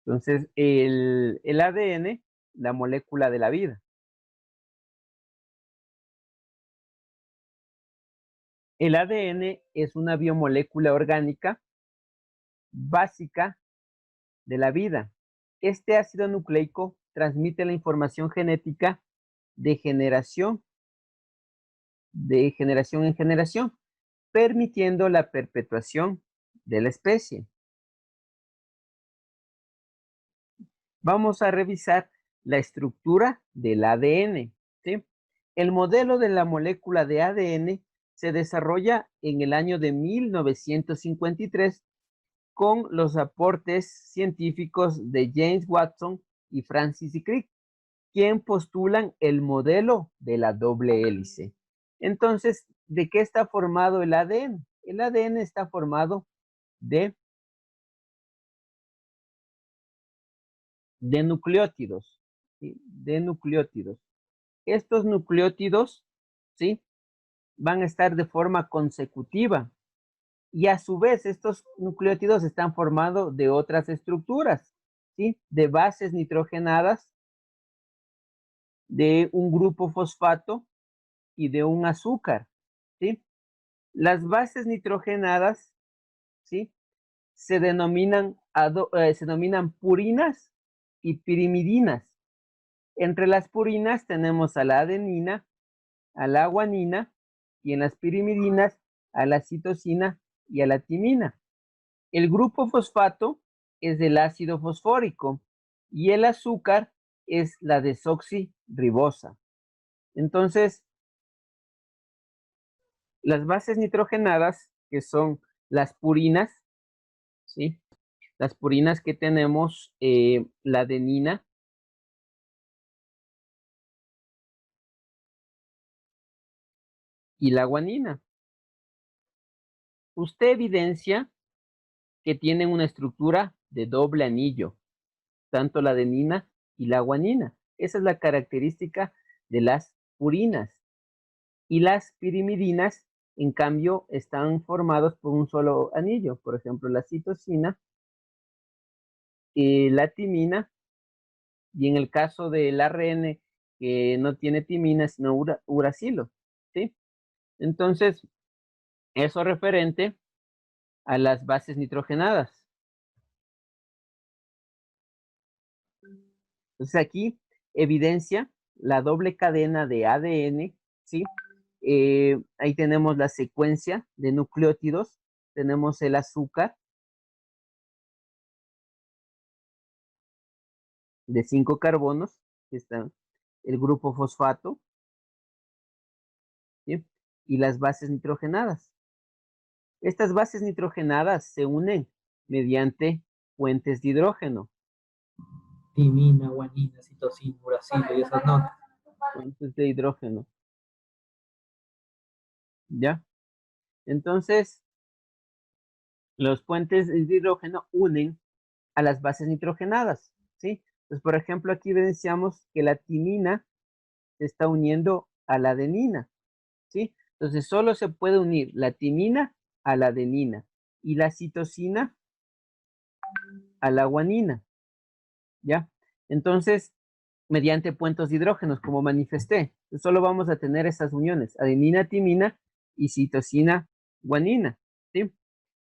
Entonces, el ADN, la molécula de la vida. El ADN es una biomolécula orgánica básica de la vida. Este ácido nucleico transmite la información genética de generación en generación, permitiendo la perpetuación de la especie. Vamos a revisar la estructura del ADN, ¿sí? El modelo de la molécula de ADN se desarrolla en el año de 1953 con los aportes científicos de James Watson y Francis Crick, quien postulan el modelo de la doble hélice. Entonces, ¿de qué está formado el ADN? El ADN está formado de nucleótidos, ¿sí? De nucleótidos. Estos nucleótidos, ¿sí? Van a estar de forma consecutiva y a su vez estos nucleótidos están formados de otras estructuras, ¿sí? De bases nitrogenadas, de un grupo fosfato y de un azúcar, ¿sí? Las bases nitrogenadas, ¿sí? Se denominan purinas y pirimidinas. Entre las purinas tenemos a la adenina, a la guanina, y en las pirimidinas a la citosina y a la timina. El grupo fosfato es del ácido fosfórico y el azúcar es la desoxirribosa. Entonces, las bases nitrogenadas, que son las purinas, ¿sí? Las purinas que tenemos, la adenina, y la guanina. Usted evidencia que tienen una estructura de doble anillo, tanto la adenina y la guanina. Esa es la característica de las purinas. Y las pirimidinas, en cambio, están formados por un solo anillo. Por ejemplo, la citosina, la timina, y en el caso del ARN, que no tiene timina, sino uracilo, ¿sí? Entonces, eso referente a las bases nitrogenadas. Entonces aquí evidencia la doble cadena de ADN, ¿sí? Ahí tenemos la secuencia de nucleótidos, tenemos el azúcar de 5 carbonos, que está el grupo fosfato, ¿sí? Y las bases nitrogenadas. Estas bases nitrogenadas se unen mediante puentes de hidrógeno. Timina, guanina, citosina, uracilo y esas notas. Puentes de hidrógeno. ¿Ya? Entonces, los puentes de hidrógeno unen a las bases nitrogenadas, ¿sí? Entonces, por ejemplo, aquí evidenciamos que la timina se está uniendo a la adenina, ¿sí? Entonces, solo se puede unir la timina a la adenina y la citosina a la guanina, ¿ya? Entonces, mediante puentes de hidrógenos, como manifesté, solo vamos a tener esas uniones, adenina, timina y citosina, guanina, ¿sí?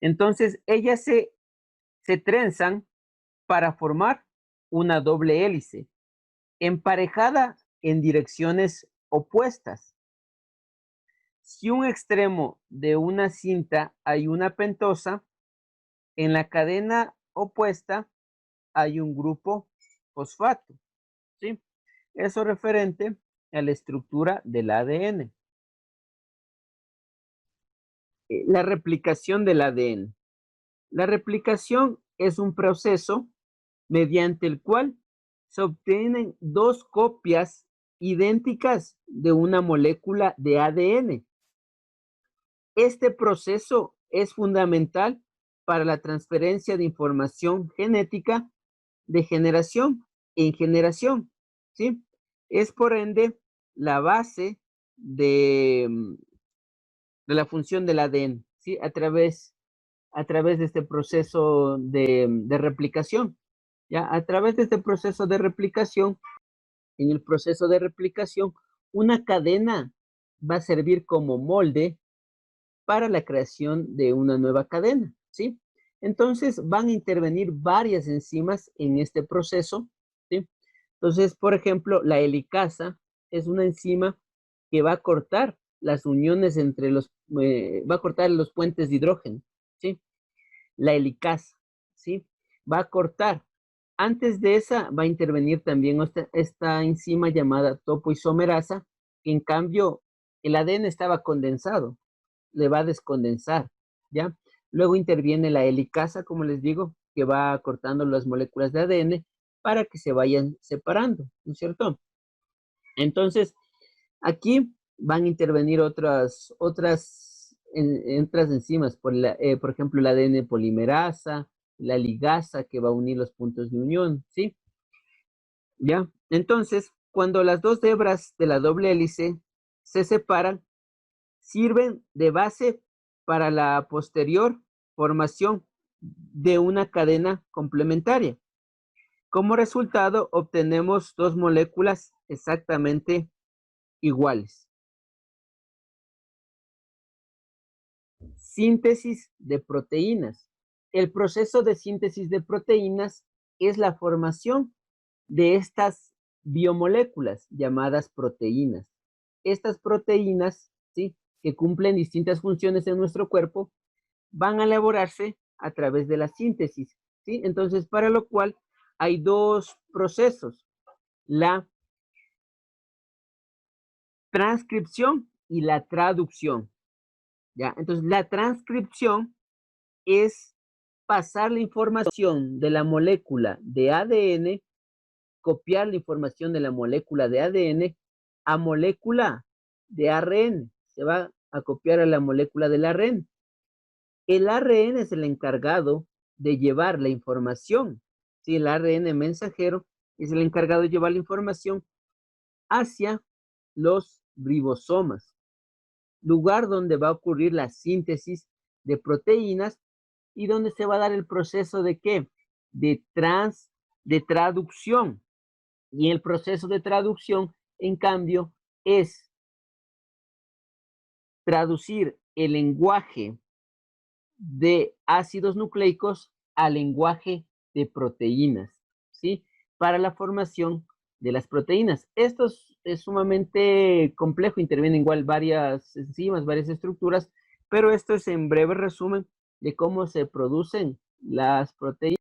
Entonces, ellas se trenzan para formar una doble hélice, emparejada en direcciones opuestas. Si un extremo de una cinta hay una pentosa, en la cadena opuesta hay un grupo fosfato, ¿sí? Eso referente a la estructura del ADN. La replicación del ADN. La replicación es un proceso mediante el cual se obtienen dos copias idénticas de una molécula de ADN. Este proceso es fundamental para la transferencia de información genética de generación en generación, ¿sí? Es por ende la base de la función del ADN, ¿sí? A través de este proceso de replicación. Ya, a través de este proceso de replicación, en el proceso de replicación, una cadena va a servir como molde para la creación de una nueva cadena, ¿sí? Entonces van a intervenir varias enzimas en este proceso, ¿sí? Entonces, por ejemplo, la helicasa es una enzima que va a cortar las uniones entre va a cortar los puentes de hidrógeno, ¿sí? La helicasa, ¿sí? Va a cortar. Antes de esa va a intervenir también esta enzima llamada topoisomerasa, que en cambio el ADN estaba condensado, le va a descondensar, ¿ya? Luego interviene la helicasa, como les digo, que va cortando las moléculas de ADN para que se vayan separando, ¿no es cierto? Entonces, aquí van a intervenir otras enzimas, por ejemplo, la ADN polimerasa, la ligasa que va a unir los puntos de unión, ¿sí? ¿Ya? Entonces, cuando las dos hebras de la doble hélice se separan, sirven de base para la posterior formación de una cadena complementaria. Como resultado, obtenemos dos moléculas exactamente iguales. Síntesis de proteínas. El proceso de síntesis de proteínas es la formación de estas biomoléculas llamadas proteínas. Estas proteínas, ¿sí?, que cumplen distintas funciones en nuestro cuerpo, van a elaborarse a través de la síntesis, ¿sí? Entonces, para lo cual hay dos procesos, la transcripción y la traducción, ¿ya? Entonces, la transcripción es pasar la información de la molécula de ADN, copiar la información de la molécula de ADN a molécula de ARN. Se va a copiar a la molécula del ARN. El ARN es el encargado de llevar la información. ¿Sí? El ARN mensajero es el encargado de llevar la información hacia los ribosomas, lugar donde va a ocurrir la síntesis de proteínas y donde se va a dar el proceso de ¿qué? De traducción. Y el proceso de traducción, en cambio, es traducir el lenguaje de ácidos nucleicos al lenguaje de proteínas, ¿sí? Para la formación de las proteínas. Esto es sumamente complejo, intervienen igual varias enzimas, varias estructuras, pero esto es en breve resumen de cómo se producen las proteínas.